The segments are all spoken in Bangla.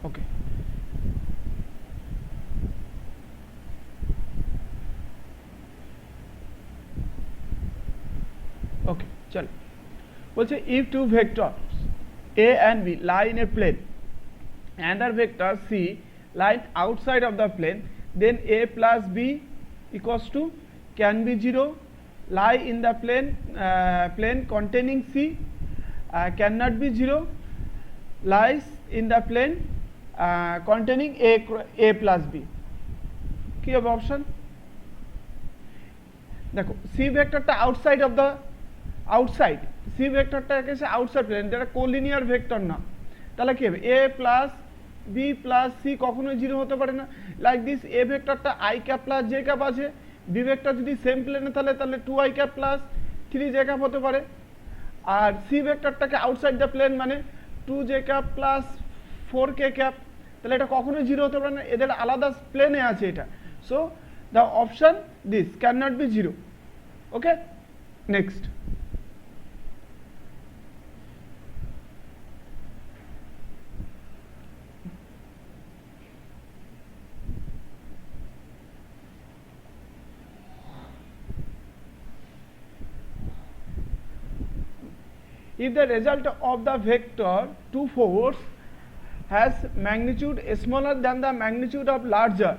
ওকে, ওকে চল বলছে if two vectors a and b lie in a plane and the vector c lie outside of the plane, then a plus b equals to can be 0, lie in the plane containing c cannot be 0, lies in the plane containing a plus b. কি হবে অপশন? দেখো সি ভেক্টরটা outside of the outside, C ভেক্টরটা এসে আউটসাইড প্লেন, যেটা কোলিনিয়ার ভেক্টর না, তাহলে কি হবে a plus b plus c কখনোই 0 হতে পারে না। লাইক দিস এ ভেক্টরটা i cap plus j cap আছে, বি ভেক্টর যদি সেম প্লেনে তাহলে 2i cap plus 3j cap হতে পারে, আর সি ভেক্টরটাকে আউটসাইড দ্য প্লেন মানে 2j cap plus 4k cap, তাহলে এটা কখনোই 0 হতে পারে না, এদের আলাদা প্লেনে আছে এটা। So the option this can not be 0। Okay, next. If the result of the vector 2 force has magnitude smaller than the magnitude of larger,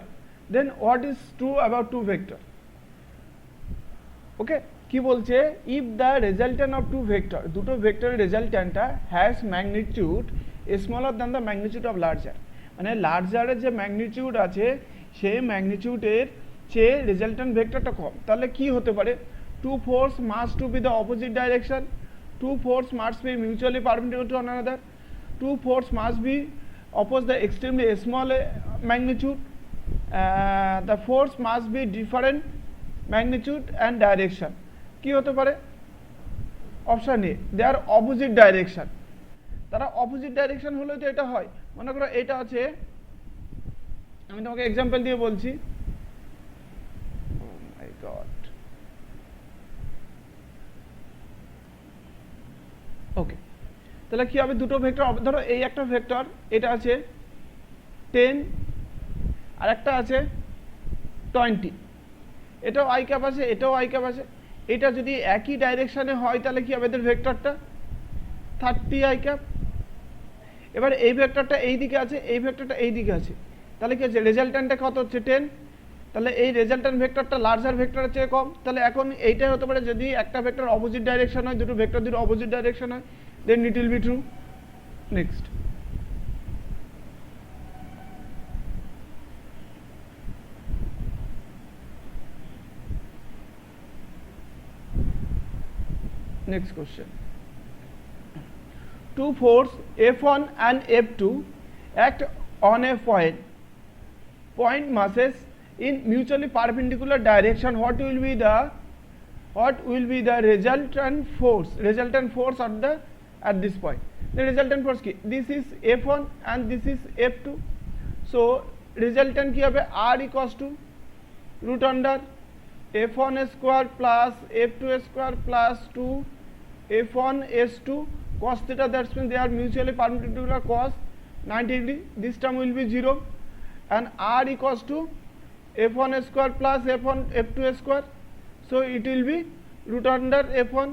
then what is true about 2 vector? Okay, কি বলছে if the resultant of 2 vector, দুটো ভেক্টরের রেজাল্ট্যান্টটা has magnitude smaller than the magnitude of larger, মানে লার্জারের যে ম্যাগনিটিউড আছে সেই ম্যাগনিটিউডের চেয়ে রেজাল্ট্যান্ট ভেক্টরটা কম, তাহলে কি হতে পারে? 2 force must to be the opposite direction, 2 force must be mutually perpendicular to one another, 2 force must be oppose the extremely small magnitude, the force must be different magnitude and direction. কি হতে পারে? Option a, they are opposite direction. তারা অপোজিট ডাইরেকশন হলে তো এটা হয়, মনে করো এটা আছে, আমি তোমাকে এক্সাম্পল দিয়ে বলছি। Oh my God. ওকে, তাহলে কি হবে? দুটো ভেক্টর, ধরো এই একটা ভেক্টর, এটা আছে 10 আর একটা আছে 20, এটাও আই ক্যাপ আছে এটাও আই ক্যাপ আছে, এটা যদি একই ডাইরেকশনে হয় তাহলে কি হবে? এদের ভেক্টরটা 30i ক্যাপ। এবার এই ভেক্টরটা এই দিকে আছে, এই ভেক্টরটা এই দিকে আছে, তাহলে কি হচ্ছে? রেজাল্ট্যান্টটা কত হচ্ছে? 10। তাহলে এই রেজাল্ট্যান্ট ভেক্টরটা লার্জার ভেক্টরের চেয়ে কম, তাহলে এখন এইটাই হতে পারে যদি একটা ভেক্টর অপোজিট ডাইরেকশন হয়, দুটো ভেক্টর দুটো অপোজিট ডাইরেকশন হয়, then it will be true. Next. Next question. Two force F1 and F2 act on a point masses in mutually perpendicular direction. What will be the resultant force at this point? The resultant force ki, this is F1 and this is F2, so resultant ki hobe? R equals to root under F1 square plus F2 square plus 2 F1 S2 cos theta, that means they are mutually perpendicular cos 90 degree, this term will be 0, and R equals to F1 square plus F2 square, so it will be root under F1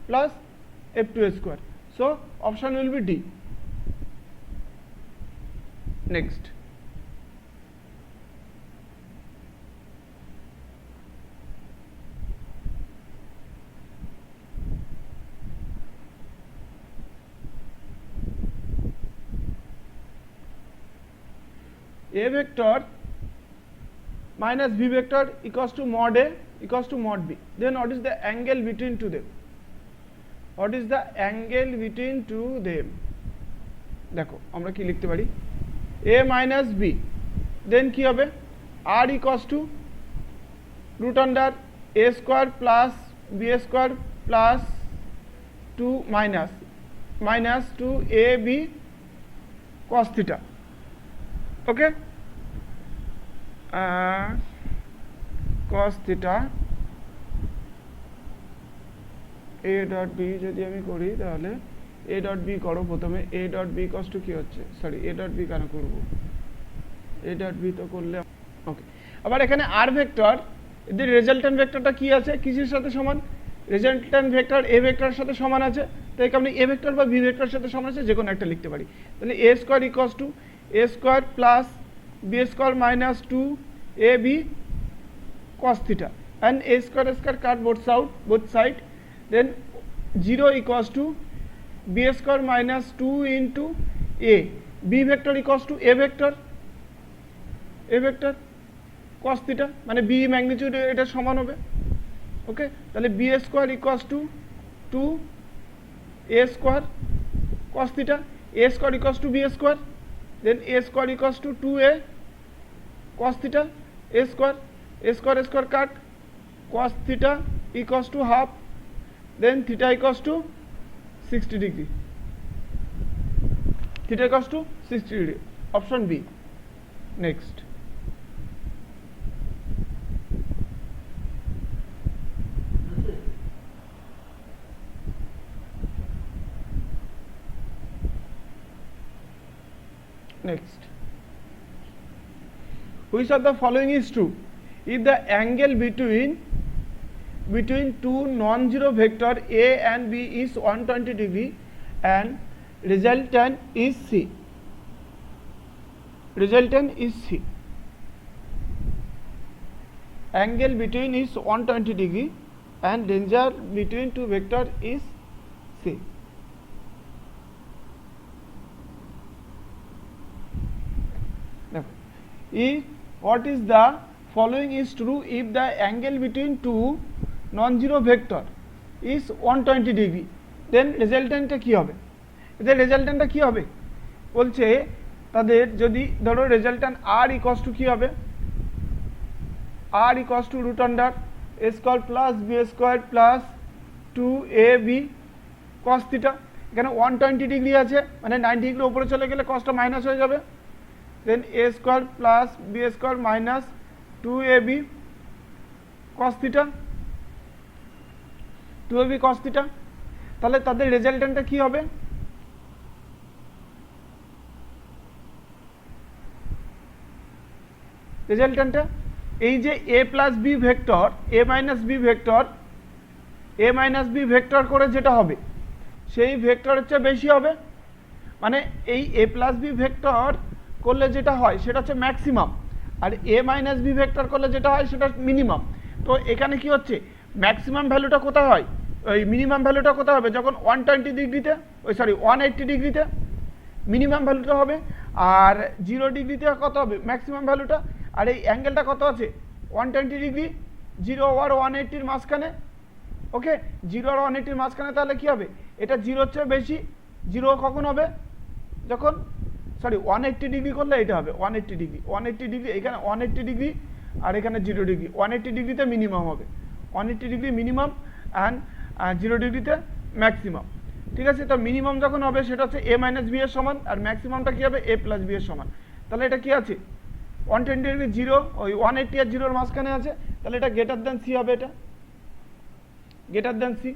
plus F2 square, so option will be D. Next. A vector minus B vector equals to mod A equals to mod B, then what is the angle between to them? What is the angle between to them? দেখো আমরা কি লিখতে পারি? A minus B, then কি হবে? R equals to root under A square plus B square plus 2 minus 2AB cos theta. Okay, cos theta A dot B যদি আমি করি তাহলে এ ডট বি করো প্রথমে, এ ডট বি কষ্ট কি হচ্ছে, সরি এ ডট বি কেন করবো, এ ডট বি তো করলে ওকে। আবার এখানে আর ভেক্টর, এদের রেজাল্টেন্ট ভেক্টরটা কি আছে, কিসের সাথে সমান, রেজাল্টেন্ট ভেক্টর এ ভেক্টরের সাথে সমান আছে, তো এই কারণে এ ভেক্টর বা বি ভেক্টরের সাথে সমান আছে, যে কোনো একটা লিখতে পারি। তাহলে এ square equals to a square plus b square minus 2ab cos theta, and a square cut both side, then 0 equals to b square minus 2 into a, b vector equals to a vector cos theta, মানে b ম্যাগনিটিউড এটা সমান হবে। ওকে, তাহলে b square equals to 2a square cos theta, a square equals to b square, then a square equals to 2a cos theta, a square cut cos theta equals to half, then theta equals to 60 degree, theta equals to 60 degree, option B. Next, which of the following is true? If the angle between two non-zero vector a and b is 120 degree and resultant is c, angle between is 120 degree and result between two vector is c. If what is the following is true if the angle between two non-zero vector is 120 degree, then resultant কি হবে, এদের রেজাল্টেন্টটা কি হবে বলছে, তাদের যদি ধরো রেজাল্টেন্ট আর ইকুয়ালস টু কি হবে, আর equals to root under a square plus b square plus 2ab cos theta, এখানে 120 ডিগ্রি আছে মানে 90 ডিগ্রি উপরে চলে গেলে কসটা মাইনাস হয়ে যাবে, then a square plus b square minus 2ab cos theta, 2ab cos theta, তাহলে তাদের রেজাল্টেন্টটা কি হবে, রেজাল্টেন্টটা এই যে a plus B vector a minus b vector করে যেটা হবে সেই ভেক্টরের চেয়ে বেশি হবে, মানে এই a প্লাস বি ভেক্টর করলে যেটা হয় সেটা হচ্ছে ম্যাক্সিমাম, আর এ মাইনাস বি ভেক্টর করলে যেটা হয় সেটা মিনিমাম। তো এখানে কি হচ্ছে, ম্যাক্সিমাম ভ্যালুটা কোথায় হয়, ওই মিনিমাম ভ্যালুটা কোথায় হবে, যখন 120 ডিগ্রিতে, 180 ডিগ্রিতে মিনিমাম ভ্যালুটা হবে, আর 0 ডিগ্রিতে কত হবে ম্যাক্সিমাম ভ্যালুটা, আর এই অ্যাঙ্গেলটা কত আছে 120 ডিগ্রি, 0 আর 180-র মাঝখানে। ওকে, 0 আর 180-র মাঝখানে, তাহলে কি হবে, এটা 0-র চেয়ে বেশি, 0 কখন হবে, যখন 180 ডিগ্রি করলে এটা হবে 180 ডিগ্রি, এখানে 180 ডিগ্রি আর এখানে 0 ডিগ্রি, 180 ডিগ্রিতে মিনিমাম হবে, 180 ডিগ্রি মিনিমাম অ্যান্ড 0 ডিগ্রিতে ম্যাক্সিমাম। ঠিক আছে, তো মিনিমাম যখন হবে সেটা হচ্ছে a মাইনাস বি এর সমান, আর ম্যাক্সিমামটা কি হবে a প্লাস বি এর সমান। তাহলে এটা কি আছে 120 ডিগ্রি 0, ওই 180 আর 0-র মাঝখানে আছে, তাহলে এটা গ্রেটার দ্যান সি হবে, এটা greater than c.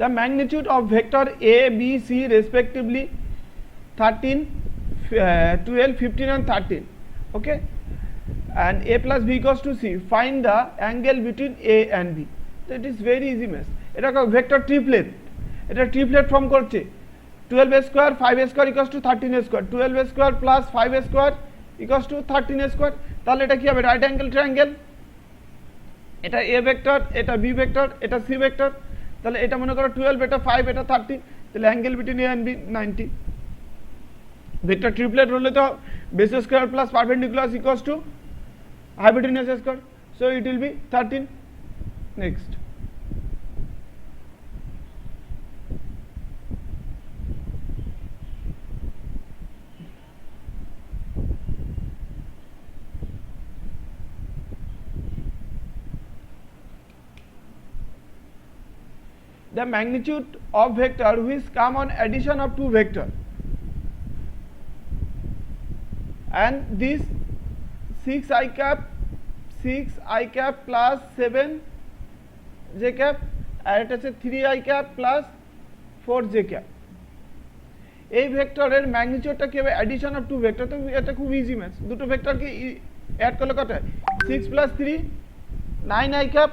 The magnitude of vector a, b, c respectively 13, 12, 15 and 13. Okay, and a plus b equals to c. Find the angle between a and b. So it is very easy math. এটা ভেক্টর ট্রিপলেট, এটা ট্রিপলেট ফর্ম করছে, 12a square 5a square equals two 13a square, 12a square plus 5a square equals two 13a square. তাহলে এটা কি হবে, রাইট অ্যাঙ্গেল ট্রায়াঙ্গেল, এটা a ভেক্টর, এটা b ভেক্টর, এটা c ভেক্টর, তাহলে এটা মনে করো 12, এটা 5, এটা 13, তাহলে angle between a and b 90। Vector triplet হলে তো base square plus perpendicular equals to hypotenuse square, so it will be 13. Next, the magnitude of vector which come on addition of two vector. and this 6 I cap plus 7 j cap আর এটা হচ্ছে 3 I cap plus 4 j cap এই ভেক্টরের ম্যাগনিটিউডটা কি হবে অ্যাডিশন অফ টু ভেক্টর তো এটা খুব ইজি ম্যাথ দুটো ভেক্টরকে অ্যাড করলে কত হয় 6 plus 3 9 I cap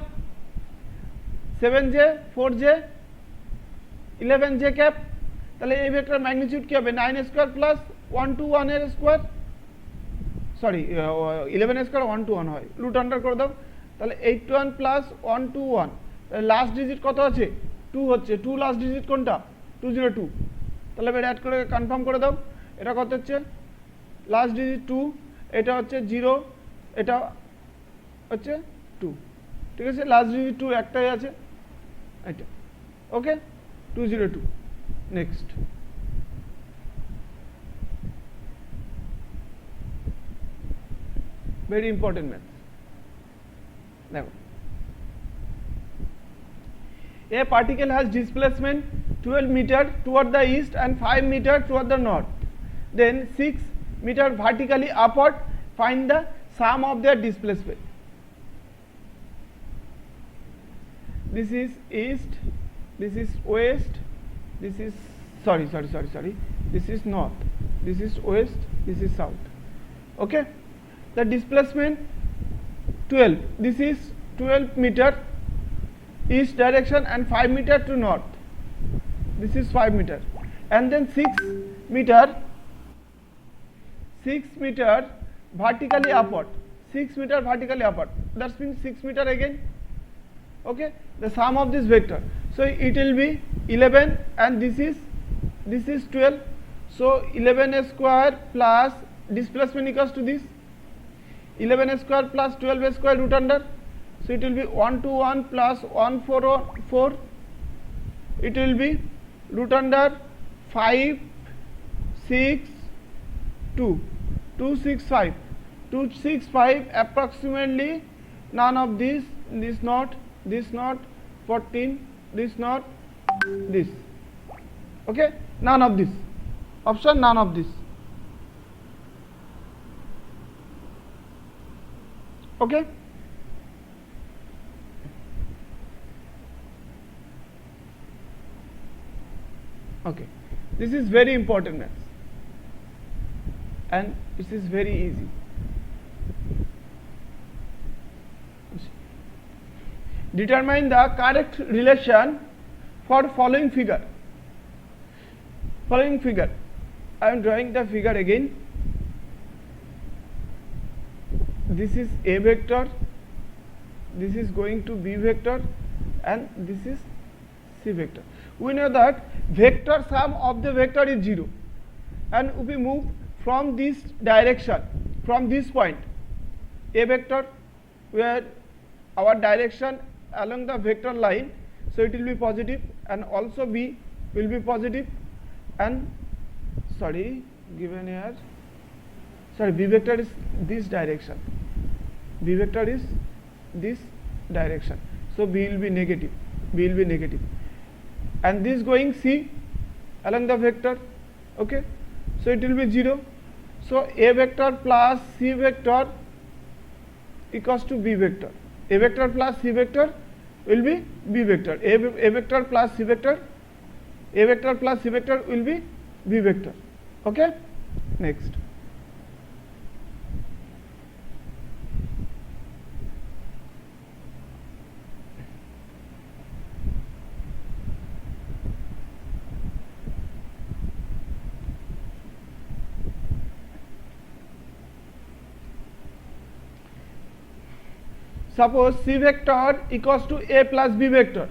7 j 4 j 11 j cap তাহলে এই ভেক্টরের ম্যাগনিটিউড কি হবে 9 স্কয়ার প্লাস 1 to 1 এর স্কয়ার সরি 11 স্কয়ার 1 to 1 হয় রুট আন্ডার করে দাও তাহলে 81 প্লাস 1 to 1 তাহলে লাস্ট ডিজিট কত আছে 2 হচ্ছে 2 লাস্ট ডিজিট কোনটা 202 তাহলে এটা অ্যাড করে কনফার্ম করে দাও এটা কত হচ্ছে লাস্ট ডিজিট 2 এটা হচ্ছে 0 এটা হচ্ছে 2 ঠিক আছে লাস্ট ডিজিট 2 একটাই আছে এটা ওকে 202 নেক্সট very important math দেখো a particle has displacement 12 meter toward the east and 5 meter toward the north then 6 meter vertically upward find the sum of their displacement this is east this is west this is sorry this is north this is west this is south okay the displacement 12 this is 12 meter east direction and 5 meter to north this is 5 meter and then 6 meter vertically upward 6 meter vertically upward that means 6 meter again okay the sum of this vector so it will be 11 and this is 12 so 11 square plus displacement equals to this 11 square plus 12 square root under so it will be 1 to 1 plus 144 it will be root under 5 6 2 265 approximately none of this not 14 this not this okay none of this option none of this okay okay this is very important maths and this is very easy determine the correct relation for following figure I am drawing the figure again this is a vector this is going to b vector and this is c vector we know that vector sum of the vector is 0 and we move from this direction from this point a vector where our direction along the vector line so it will be positive and also b will be positive and given here b vector is this direction b vector is this direction so b will be negative and this going c along the vector okay so it will be 0 so a vector plus c vector equals to b vector a vector plus c vector will be b vector a vector plus c vector will be b vector okay next suppose c vector equals to a plus b vector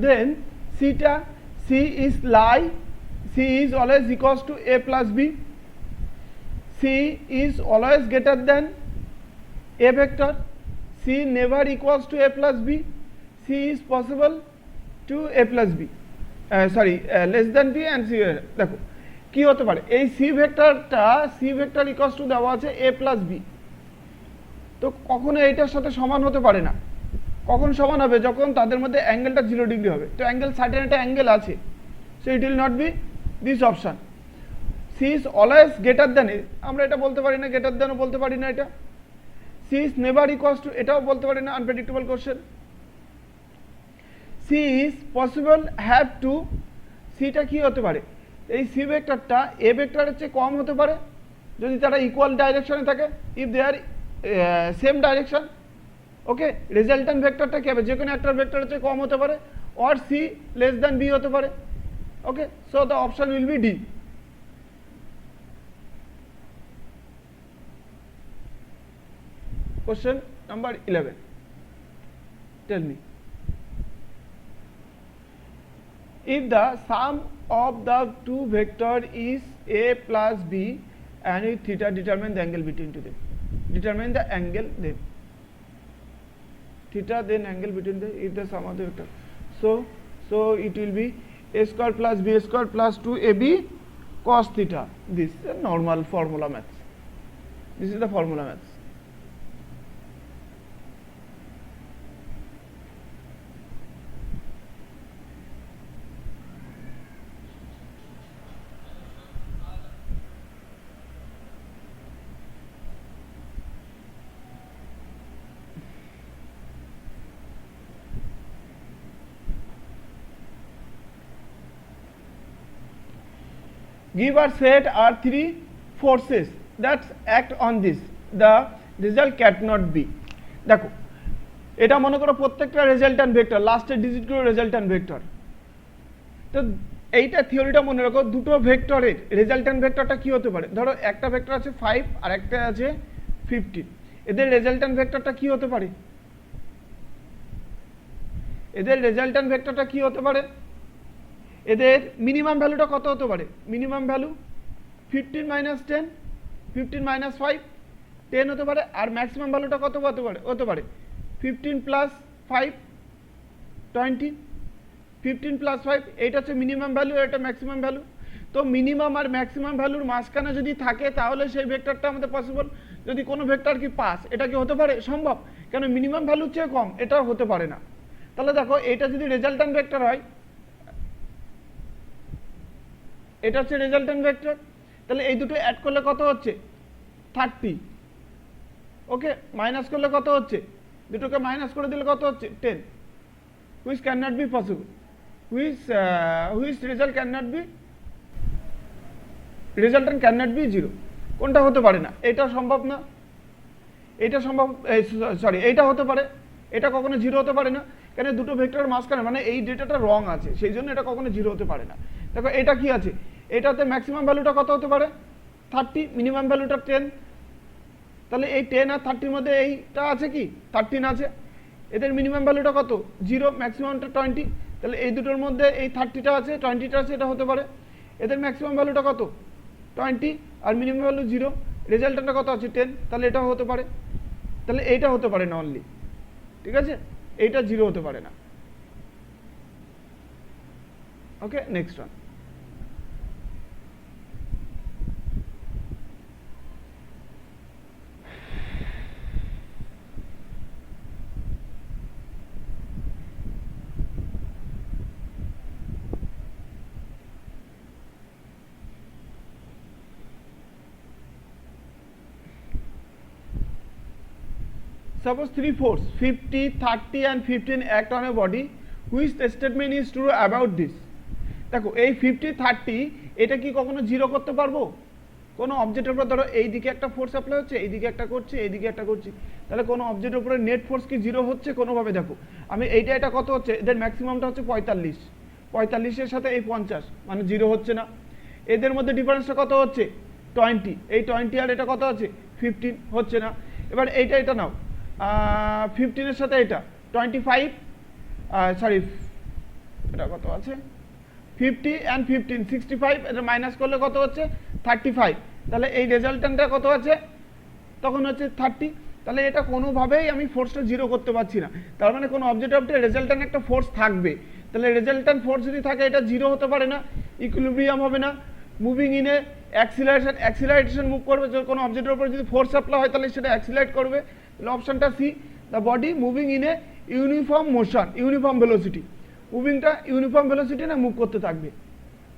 then c is always equals to a plus b c is always greater than a vector c never equals to a plus b c is possible to a plus b less than b and c দেখো কি হতে পারে এই c ভেক্টর ইকুয়ালস টু দেওয়া আছে a plus b তো কখনো এইটার সাথে সমান হতে পারে না কখন সমান হবে যখন তাদের মধ্যে অ্যাঙ্গেলটা 0 ডিগ্রি হবে তো অ্যাঙ্গেল সার্টেন একটা অ্যাঙ্গেল আছে so it will not be this option C is always greater than a, আমরা এটা বলতে পারি না, গ্রেটার দ্যানও বলতে পারি না, এটা C is never equals to, এটাও বলতে পারি না, unpredictable question. C is possible have to, সিটা কি হতে পারে, এই সি ভেক্টরটা এ ভেক্টরের চেয়ে কম হতে পারে যদি তারা ইকুয়াল ডাইরেকশনে থাকে, if they are same direction. Okay, resultant vector কি হবে, যে কোনো একটা ভেক্টরের চেয়ে কম হতে পারে, or C less than b হতে পারে। Okay, so the option will be D. Question number 11. Tell me. If the sum of the two vector is a plus b and with theta, determine the angle between them. Determine the angle them. Theta, then angle between them if the sum of the vector. So it will be a square plus b square plus 2ab cos theta. This is a normal formula maths. This is the formula maths. Give or set are three forces that act on this, the result cannot be. দেখো এটা মনে করো প্রত্যেকটা রেজাল্টেন্ট ভেক্টর, লাস্টের ডিজিটগুলো রেজাল্টেন্ট ভেক্টর। তো এইটা থিওরিটা মনে রাখো, দুটো ভেক্টরের রেজাল্টেন্ট ভেক্টরটা কি হতে পারে, ধরো একটা ভেক্টর আছে 5 আর একটা আছে 15, এদের রেজাল্টেন্ট ভেক্টরটা কি হতে পারে, এদের রেজাল্টেন্ট ভেক্টরটা কি হতে পারে, এদের মিনিমাম ভ্যালুটা কত হতে পারে, মিনিমাম ভ্যালু 15 মাইনাস 10, 15 মাইনাস 5, 10 হতে পারে, আর ম্যাক্সিমাম ভ্যালুটা কত হতে পারে 15 প্লাস 5, 20, 15 প্লাস 5, এইটা হচ্ছে মিনিমাম ভ্যালু, এটা ম্যাক্সিমাম ভ্যালু। তো মিনিমাম আর ম্যাক্সিমাম ভ্যালুর মাঝখানে যদি থাকে তাহলে সেই ভেক্টরটা আমাদের পসিবল। যদি কোনো ভেক্টর কি পাস, এটা কি হতে পারে, সম্ভব, কেন মিনিমাম ভ্যালুর চেয়ে কম, এটা হতে পারে না। তাহলে দেখো এটা যদি রেজাল্টেন্ট ভেক্টর হয়, এটা হচ্ছে রেজাল্টেন্ট ভেক্টর, তাহলে এই দুটো অ্যাড করলে কত হচ্ছে 30। ওকে, মাইনাস করলে কত হচ্ছে, দুটোকে মাইনাস করে দিলে কত হচ্ছে 10, which cannot be possible, which result cannot be, resultant cannot be 0, কোনটা হতে পারে না, এটা সম্ভব না, এটা সম্ভব, সরি এইটা হতে পারে, এটা কখনো 0 হতে পারে না, কেন দুটো ভেক্টরের মাঝখানে মানে এই ডেটাটা রং আছে, সেই জন্য এটা কখনো 0 হতে পারে না। দেখো এটা কি আছে, এটাতে ম্যাক্সিমাম ভ্যালুটা কত হতে পারে 30, মিনিমাম ভ্যালুটা 10, তাহলে এই 10 আর 30 মধ্যে এইটা আছে কি 13 আছে, এদের মিনিমাম ভ্যালুটা কত 0, ম্যাক্সিমামটা 20, তাহলে এই দুটোর মধ্যে এই 30টা আছে 20টা আছে, এটা হতে পারে। এদের ম্যাক্সিমাম ভ্যালুটা কত 20 আর মিনিমাম ভ্যালু 0, রেজাল্টটা কত আছে 10, তাহলে এটাও হতে পারে, তাহলে এইটা হতে পারে না অনলি, ঠিক আছে, এইটা 0 হতে পারে না। Okay, next one. Suppose three forces 50, 30 and 15 act on a body, which the statement is true about this. দেখো এই 50, 30 এটা কি কখনো 0 করতে পারবো, কোনো অবজেক্টের উপর ধরো এই দিকে একটা ফোর্স অ্যাপ্লাই হচ্ছে, এই দিকে একটা করছে, এই দিকে একটা করছি, তাহলে কোনো অবজেক্টের উপরে নেট ফোর্স কি 0 হচ্ছে কোনোভাবে। দেখো আমি এইটা এটা কত হচ্ছে, এদের ম্যাক্সিমামটা হচ্ছে 45, 45 এর সাথে এই 50 মানে 0 হচ্ছে না। এদের মধ্যে ডিফারেন্সটা কত হচ্ছে 20, এই 20 আর এটা কত আছে 15, হচ্ছে না। এবার এইটা এটা নাও, 15 এর সাথে এটা 25, সরি এটা কত আছে 50 and 15, 65, এটা মাইনাস করলে কত হচ্ছে 35, তাহলে এই রেজাল্টেন্টটা কত আছে তখন হচ্ছে 30, তাহলে এটা কোনোভাবেই আমি ফোর্সটা 0 করতে পারছি না, তার মানে কোনো অবজেক্ট অফ রেজাল্টেন্ট একটা ফোর্স থাকবে, তাহলে রেজাল্টেন্ট ফোর্স যদি থাকে এটা 0 হতে পারে না, ইকুইলিব্রিয়াম হবে না, moving in A acceleration move করবে, যদি কোনো অবজেক্টের উপর যদি ফোর্স অ্যাপ্লাই হয় তাহলে সেটা অ্যাক্সিলারেট করবে, তাহলে অপশনটা C, the body moving in a uniform motion, uniform velocity, মুভিংটা ইউনিফর্ম ভেলোসিটি না মুভ করতে থাকবে।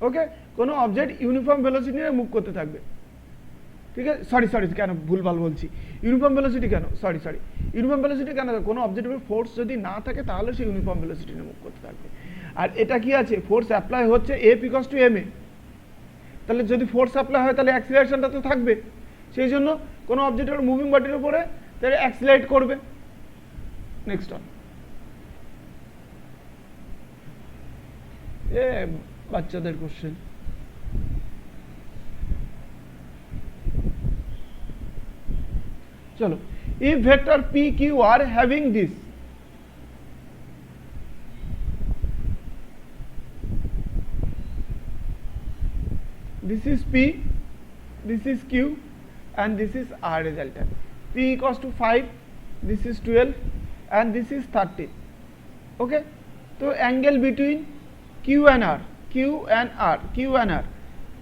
ওকে, কোনো অবজেক্ট ইউনিফর্ম ভেলোসিটি নিয়ে মুভ করতে থাকবে, ঠিক আছে। সরি কেন ভুলভাল বলছি, ইউনিফর্ম ভেলোসিটি কেন, সরি ইউনিফর্ম ভেলোসিটি কেন, কোনো অবজেক্টের ফোর্স যদি না থাকে তাহলে সে ইউনিফর্ম ভেলোসিটি নিয়ে মুভ করতে থাকবে। আর এটা কি আছে, ফোর্স অ্যাপ্লাই হচ্ছে F equals to M A, তাহলে যদি ফোর্স অ্যাপ্লাই হয় তাহলে অ্যাক্সিলারেশনটা তো থাকবে, সেই জন্য কোনো অবজেক্টের মুভিং বডির উপরে তাহলে অ্যাক্সিলারেট করবে। নেক্সট অন, এ বাচ্চাদের কোশ্চেন। চলো, if vector p q are having this, this is p, this is q and this is r resultant. P equals to 5, this is 12 and this is 30. Okay, so angle between q and r, q and r, q and r,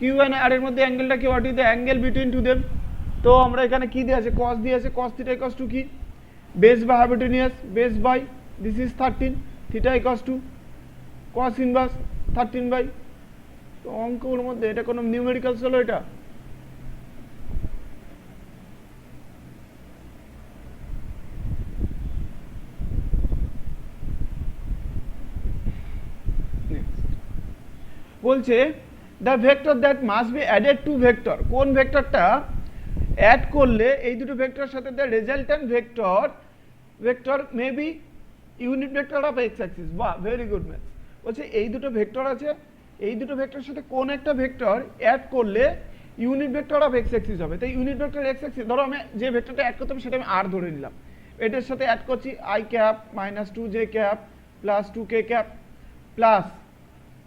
q and r এর মধ্যে অ্যাঙ্গেলটা কি, what is the angle between to them? তো আমরা এখানে কি দিয়ে আছে, cos দিয়ে আছে, cos theta equals to কি, base by hypotenuse, base by this is 13, theta equals to cos inverse 13 by, তো অঙ্কের মধ্যে এটা কোনো নিউমেরিক্যালস হলো এটা? বলছে the vector that must be added to vector, কোন ভেক্টরটা অ্যাড করলে এই দুটো ভেক্টরের সাথে the resultant vector may be unit vector of x Axis. বাহ, ভেরি গুড ম্যাথস। বলছে এই দুটো ভেক্টর আছে, এই দুটো ভেক্টরের সাথে কোন একটা ভেক্টর অ্যাড করলে unit vector of x Axis হবে। তাই ইউনিট ভেক্টর এক্স অ্যাক্সিস, ধরো আমি যে ভেক্টরটা অ্যাড করতে হবে সেটা আমি আর ধরে নিলাম, এটার সাথে অ্যাড করছি I cap minus 2j cap plus 2k cap plus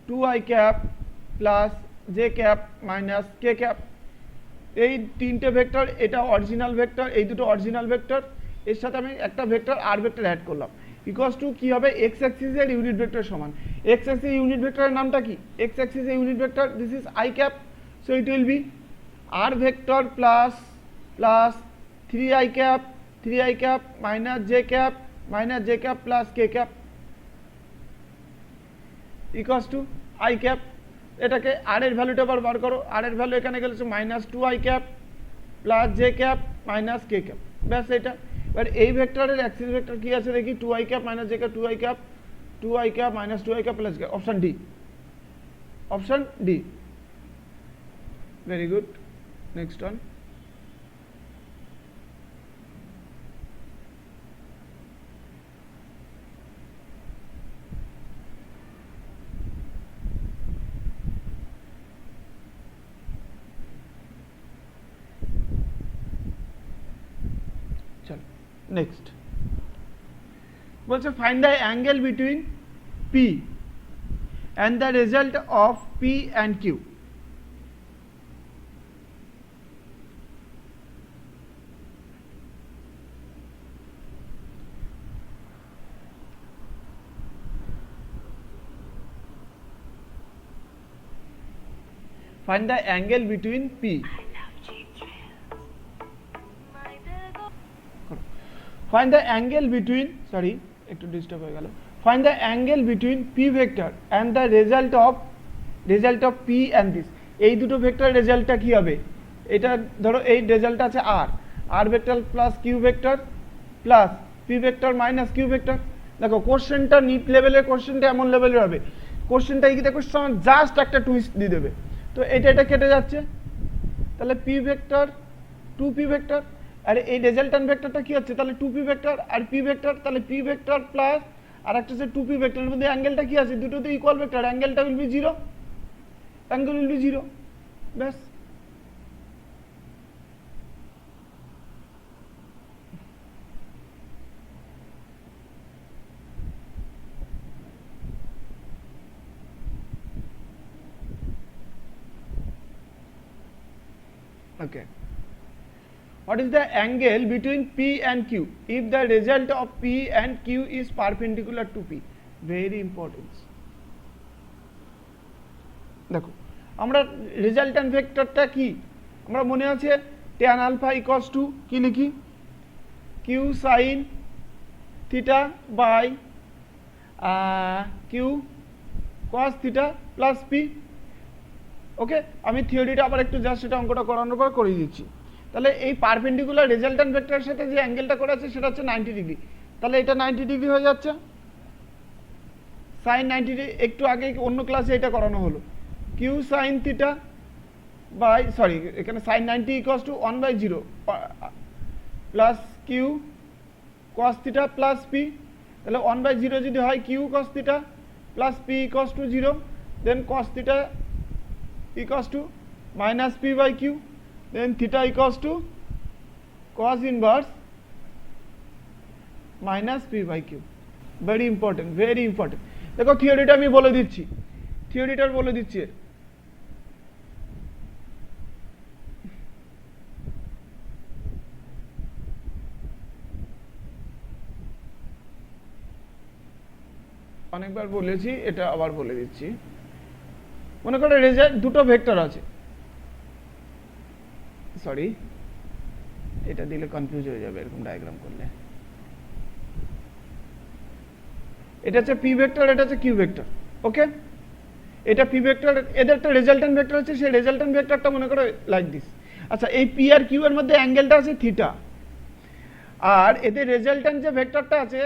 2i cap plus j cap minus k cap. এই তিনটে ভেক্টর, এটা অরিজিনাল ভেক্টর, এই দুটো অরিজিনাল ভেক্টর, এর সাথে আমি একটা ভেক্টর আর ভেক্টর অ্যাড করলাম, ইকুয়ালস টু কি হবে, এক্স অ্যাক্সিসের ইউনিট ভেক্টর সমান। এক্স অ্যাক্সিস ইউনিট ভেক্টরের নামটা কি, এক্স অ্যাক্সিসের unit vector this is I cap, so it will be R vector plus 3i cap minus j cap plus k cap equals to I cap. এটাকে আর এর ভ্যালুটা বার করো, আর এর ভ্যালু এখানে গেলে minus 2i cap plus j cap minus k cap, ব্যাস এটা। এবার এই ভেক্টরের অ্যাক্সিস ভেক্টর কি আছে দেখি, 2i cap minus j cap, 2i cap minus 2i cap plus k, option D, option D, very good. Next one, next বলছে find the angle between P and the result of P and Q. Find the angle between P. Find the angle between, sorry, একটু ডিস্টার্ব হয়ে গেল। Find the angle between P vector and the result of P and this. এই দুটো ভেক্টর রেজাল্টটা কি হবে, এটা ধরো এই রেজাল্টটা আছে R vector plus Q vector plus P vector minus Q vector. দেখো কোশ্চেনটা নিট লেভেলের, কোশ্চেনটা এমন লেভেলের হবে, কোশ্চেনটা কি দেখো জাস্ট একটা টুইস্ট দিয়ে দেবে। তো এটা কেটে যাচ্ছে, তাহলে পি ভেক্টর 2p ভেক্টর, আর এই রেজাল্টেন্ট ভেক্টরটা কি হচ্ছে, তাহলে 2p ভেক্টর আর p ভেক্টর, তাহলে p ভেক্টর প্লাস আর একটা হচ্ছে 2p ভেক্টরের মধ্যে অ্যাঙ্গেলটা কি আছে, দুটোতে ইকুয়াল ভেক্টর, অ্যাঙ্গেলটা will be 0, angle will be 0, ব্যাস। Okay, what is the angle between P and Q if the result of P and Q is perpendicular to P? Very important. দেখো আমরা রেজাল্টেন্ট ভেক্টরটা কি, আমরা মনে আছে tan আলফা ইকুয়ালস টু কি লিখি, Q sin theta by Q cos theta plus P। Okay, আমি থিওরিটা আবার একটু জাস্ট এটা অঙ্কটা করানোর পর করিয়ে দিচ্ছি। তাহলে এই পারপেন্ডিকুলার রেজাল্ট্যান্ট ভেক্টরের সাথে যে অ্যাঙ্গেলটা করে আছে সেটা হচ্ছে 90 ডিগ্রি। তাহলে এটা 90 ডিগ্রি হয়ে যাচ্ছে, সাইন 90 ডিগ্রি। একটু আগে অন্য ক্লাসে এটা করানো হলো, Q sine theta by sorry এখানে sine 90 equals to 1/0 plus Q cos theta plus P. তাহলে 1/0 যদি হয় Q cos theta plus P equals to 0, then cos theta equals to minus p by q, then theta equals to cos inverse minus p by q. very important দেখো থিওরিটা আমি বলে দিচ্ছি, থিওরিটার বলে দিচ্ছি। অনেকবার বলেছি, এটা আবার বলে দিচ্ছি। মনে করো রেজাল্ট দুটো ভেক্টর আছে, সরি এটা দিলে কনফিউজ হয়ে যাবে এরকম ডায়াগ্রাম করলে। এটা হচ্ছে পি ভেক্টর, এটা হচ্ছে কিউ ভেক্টর। ওকে, এটা পি ভেক্টর, এদের একটা রেজাল্ট্যান্ট ভেক্টর আছে, সেই রেজাল্ট্যান্ট ভেক্টরটা মনে করো লাইক দিস। আচ্ছা, এই পি আর কিউ এর মধ্যে অ্যাঙ্গেলটা আছে থিটা, আর এদের রেজাল্ট্যান্ট যে ভেক্টরটা আছে,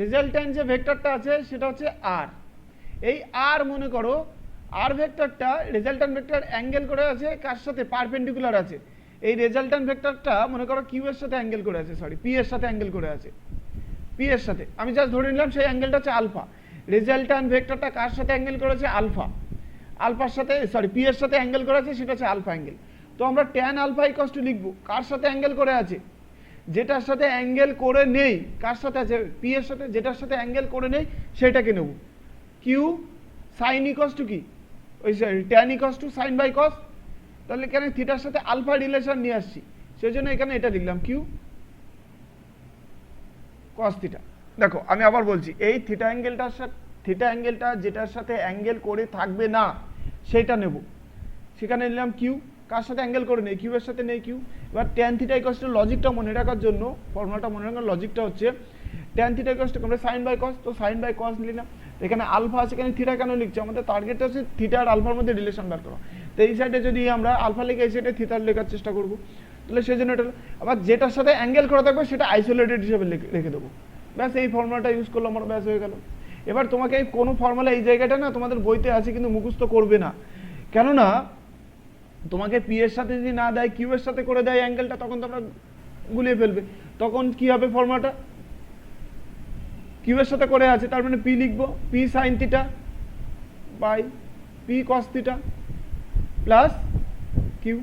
রেজাল্ট্যান্ট যে ভেক্টরটা আছে সেটা হচ্ছে আর। এই আর মনে করো আর ভেক্টরটা রেজাল্ট্যান্ট ভেক্টর অ্যাঙ্গেল করে আছে কার সাথে, পারপেন্ডিকুলার আছে। এই রেজাল্ট্যান্ট ভেক্টরটা মনে করো কিউ এর সাথে অ্যাঙ্গেল করে আছে, সরি পি এর সাথে অ্যাঙ্গেল করে আছে, পি এর সাথে। আমি জাস্ট ধরে নিলাম সেই অ্যাঙ্গেলটা হচ্ছে আলফা। রেজাল্ট্যান্ট ভেক্টরটা কার সাথে অ্যাঙ্গেল করেছে, আলফা। আলফার সাথে সরি পি এর সাথে অ্যাঙ্গেল করেছে, সেটা হচ্ছে আলফা অ্যাঙ্গেল। তো আমরা ট্যান আলফা ইকুয়ালস টু লিখবো কার সাথে অ্যাঙ্গেল করে আছে, যেটার সাথে অ্যাঙ্গেল করে নেই। কার সাথে আছে, পি এর সাথে। যেটার সাথে অ্যাঙ্গেল করে নেই সেটাকে নেব। কিউ সাইন ইকুয়ালস টু কি, ওই tan equals to sine by cos. তাহলে এখানে থিটার সাথে আলফা রিলেশন নিয়ে আসছি, সেই জন্য এখানে এটা লিখলাম কিউ কস থিটা। দেখো আমি আবার বলছি, এই থিটা অ্যাঙ্গেলটার সাথে, থিটা অ্যাঙ্গেলটা যেটার সাথে অ্যাঙ্গেল করে থাকবে না সেটা নেব, সেখানে নিলাম কিউ। কার সাথে অ্যাঙ্গেল করে নেই, কিউ এর সাথে নেই কিউ। এবার ট্যান থিটা ইকুয়ালস টু, লজিকটা মনে রাখার জন্য, ফর্মুলাটা মনে রাখার লজিকটা হচ্ছে ট্যান থিটা ইকুয়ালস টু আমরা সাইন বাই কস, তো সাইন বাই কস নিলাম। এখানে আলফা আছে, এখানে থিটা কেন লিখছি, আমাদের টার্গেটটা হচ্ছে থিটা আর আলফার মধ্যে রিলেশন বার করা। তো এই সাইডে যদি আমরা আলফা লিখে এই সাইডে থিটার লেখার চেষ্টা করবো, তাহলে সেই জন্য এটা। আবার যেটার সাথে অ্যাঙ্গেল করা থাকবে সেটা আইসোলেটেড হিসেবে রেখে দেবো, ব্যাস এই ফর্মুলাটা ইউজ করলাম আমার, ব্যাস হয়ে গেল। এবার তোমাকে এই কোনো ফর্মুলা এই জায়গাটা না তোমাদের বইতে আছে কিন্তু মুখস্থ করবে না, কেননা তোমাকে পি এর সাথে যদি না দেয়, কিউ এর সাথে করে দেয় অ্যাঙ্গেলটা, তখন তোমরা গুলিয়ে ফেলবে। তখন কি হবে, ফর্মুলাটা কিউ এর সাথে করে আছে, তার মানে পি লিখবো, P sine theta by P cos theta plus Q.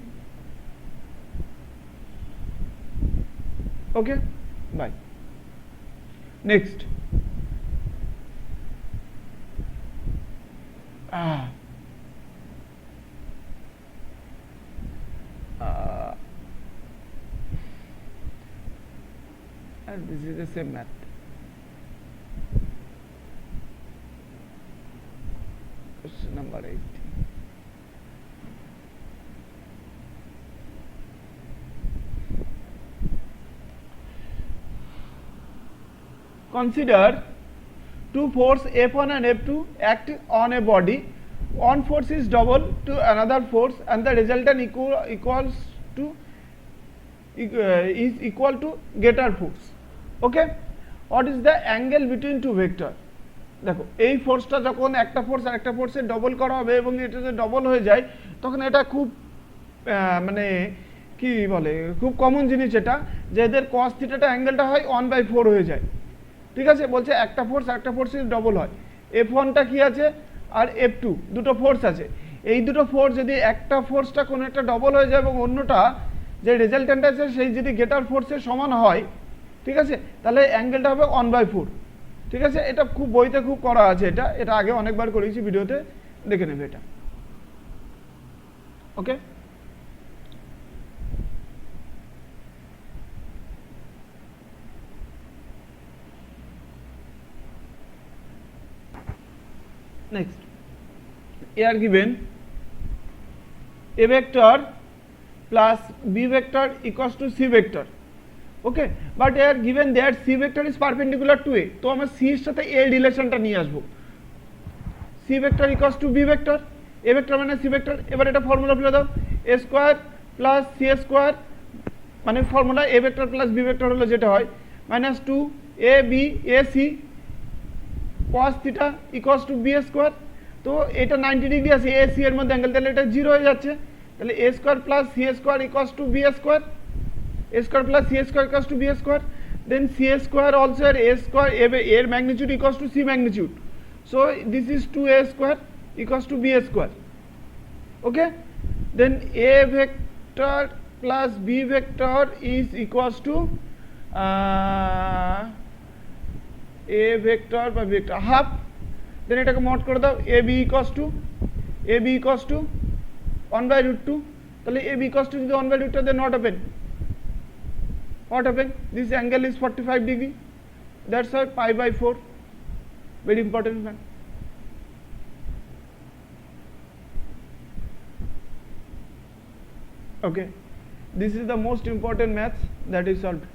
Okay bye. Next and this is the same math. Question number 8. Consider two force F1 and F2 act on a body. One force is double to another force and the resultant equals to is equal to greater force. Okay, what is the angle between two vector? দেখো এই ফোর্সটা যখন একটা ফোর্স আর একটা ফোর্সে ডবল করা হবে এবং এটা যদি ডবল হয়ে যায় তখন এটা খুব মানে কি বলে, খুব কমন জিনিস এটা, যে এদের cos থিটাটা অ্যাঙ্গেলটা হয় 1/4 হয়ে যায়। ঠিক আছে, বলছে একটা ফোর্স আর একটা ফোর্স যদি ডবল হয়, F1টা কি আছে আর F2 দুটো ফোর্স আছে, এই দুটো ফোর্স যদি একটা ফোর্সটা কোনো একটা ডবল হয়ে যায় এবং অন্যটা যে রেজাল্ট্যান্ট আছে সেই যদি গ্রেটার ফোর্সের সমান হয়, ঠিক আছে, তাহলে অ্যাঙ্গেলটা হবে 1/4। ঠিক আছে, এটা খুব বইতে খুব করা আছে, এটা এটা আগে অনেকবার করেছি, ভিডিওতে দেখে নেবে এটা। ওকে, next here given a vector plus b vector equals to c vector. Okay, but here given that c vector is perpendicular to a, তো আমরা c এর সাথে a রিলেশনটা নিয়ে আসবো। c C vector equals to B vector, A vector মানে সি ভেক্টর। এবার এটা ফর্মুলা ফেলে দাও, A square plus C square, মানে formula A vector plus B vector হলো যেটা হয় minus two A B A C cos theta equals to B square. তো এটা 90 ডিগ্রি আছে এ সি এর মধ্যে অ্যাঙ্গেল, তাহলে এটা জিরো হয়ে যাচ্ছে, তাহলে এ square plus C square equals to B square, A square plus C square equals to B square. Then C square also A square এর magnitude equals to C magnitude, so this is 2a square equals to b square. Okay, then a vector plus b vector is equals to a vector by vector half, then এটাকে মড করে দাও, ab equals to 1 by root 2, তাহলে ab equals to যদি 1 by root 2, then what happened, this angle is 45 degree, that's why pi by 4, very important man. Okay, this is the most important maths that is solved.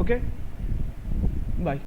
Okay, bye.